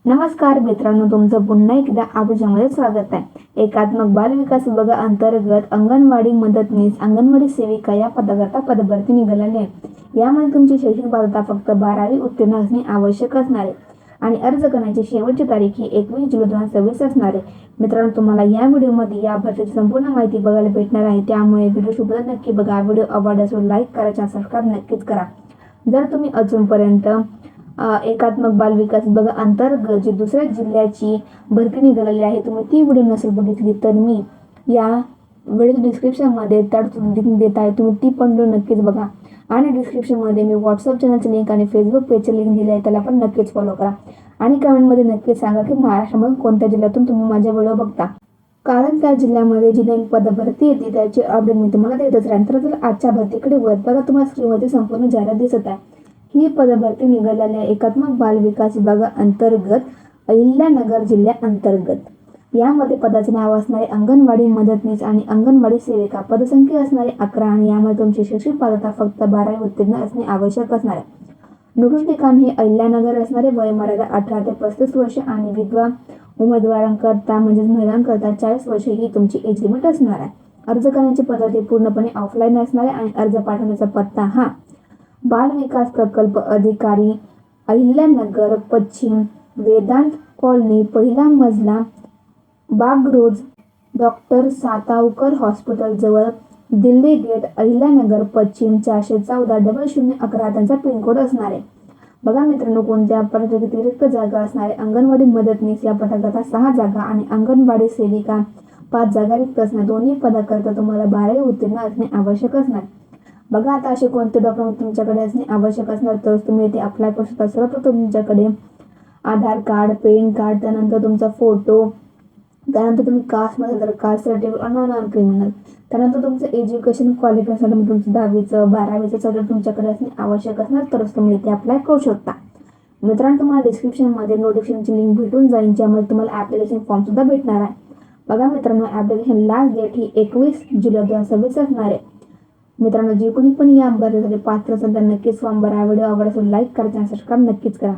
नमस्कार मित्रांनो, तुमचं पुन्हा एकदा आवाजामध्ये स्वागत आहे। एकात्मक बाल विकास विभागा अंतर्गत अंगणवाडी मदतनीस, अंगणवाडी सेविका या पदाकरता पदभरती निघालेली आहे। यामध्ये तुमची शैक्षणिक पात्रता फक्त 12वी उत्तीर्ण असणे आवश्यक असणार आहे आणि अर्ज करण्याची शेवटची तारीख ही 21 जुलै 2026 असणार आहे। मित्रांनो, तुम्हाला या व्हिडिओमध्ये या भरतीची संपूर्ण माहिती बघायला भेटणार आहे, त्यामुळे व्हिडिओ शेवटपर्यंत नक्की बघा। व्हिडिओ आवडल्यास लाईक करा, चॅनल सबस्क्राइब नक्कीच करा। जर तुम्ही अजूनपर्यंत एकात्मक बाल विकास विभागा अंतर्गत जी दुसऱ्या जिल्ह्याची भरती निघालेली आहे, तुम्ही ती व्हिडिओ नसेल बघितली तर मी या व्हिडिओ डिस्क्रिप्शनमध्ये लिंक देत आहे, तुम्ही ती पण नक्कीच बघा। आणि डिस्क्रिप्शनमध्ये मी व्हॉट्सअप चॅनलची लिंक आणि फेसबुक पेजची लिंक दिली आहे, त्याला पण नक्कीच फॉलो करा। आणि कमेंटमध्ये नक्कीच सांगा की महाराष्ट्रामध्ये कोणत्या जिल्ह्यातून तुम्ही माझे व्हिडिओ बघता, कारण त्या जिल्ह्यामध्ये जी नवीन पदभरती येते त्याची अपडेट मी तुम्हाला देतच राहीन। तर आजच्या भरतीकडे वळत बघा, तुम्हाला स्क्रीनवरती संपूर्ण जाहिरात दिसत आहे। ही पदभरती निघालेली आहे एकात्मक बाल विकास विभागा अंतर्गत अहिल्यानगर जिल्ह्याअंतर्गत। यामध्ये पदाचे नाव असणारे अंगणवाडी मदतनीस आणि अंगणवाडी सेविका, पदसंख्या असणारे 11 आणि यामध्ये तुमची शैक्षणिक पात्रता फक्त 12वी उत्तीर्ण असणे आवश्यक असणार आहे। नोटीस ठिकाण हे अहिल्यानगर असणारे, वयोमर्यादा 18 ते 35 वर्ष आणि विधवा उमेदवारांकरता म्हणजेच महिलांकरता 40 वर्ष ही तुमची एज लिमिट असणार आहे। अर्ज करण्याची पद्धती पूर्णपणे ऑफलाईन असणार आहे आणि अर्ज पाठवण्याचा पत्ता हा बाल विकास प्रकल्प अधिकारी, अहिल्यानगर पश्चिम, वेदांत कॉलनी, पहिला मजला, बागरोज, डॉक्टर सातावकर हॉस्पिटल जवळ, दिल्ली गेट, अहिल्यानगर पश्चिम 414-0011 त्यांचा पिनकोड असणार आहे। बघा मित्रांनो, कोणत्या पदासाठी रिक्त जागा असणार आहे। अंगणवाडी मदतनीस या पदाकरता 6 जागा आणि अंगणवाडी सेविका 5 जागा रिक्त असणार। दोन्ही पदाकरता तुम्हाला 12वी उत्तीर्ण असणे आवश्यक असणार। बघा, आता असे कोणते डॉक्युमेंट तुमच्याकडे असणे आवश्यक असणार तर तुम्ही ते अप्लाय करू शकता। सर्वप्रथम तुमच्याकडे आधार कार्ड, पॅन कार्ड, त्यानंतर तुमचा फोटो, त्यानंतर तुम्ही कास्टमध्ये तर कास्ट सर्टिफिकेट, नॉन क्रिमिनल, त्यानंतर तुमचं एज्युकेशन क्वालिफिकेशन तुमचं 10वीचं 12वीचं सर्टिफिकेट तुमच्याकडे असणे आवश्यक असणार, तरच तुम्ही ते अप्लाय करू शकता। मित्रांनो, तुम्हाला डिस्क्रिप्शनमध्ये नोटिफिकेशनची लिंक भेटून जाईल, ज्यामध्ये तुम्हाला ॲप्लिकेशन फॉर्म सुद्धा भेटणार आहे। बघा मित्रांनो, ॲप्लिकेशन लास्ट डेट ही 21 जुलै 2026 असणार आहे। मित्रांनो, जे कोणी पण या भरतीसाठी पात्र असेल तर नक्कीच फॉर्म भरा। व्हिडिओ आवडला असेल लाईक करा, चॅनल सबस्क्राइब नक्कीच करा।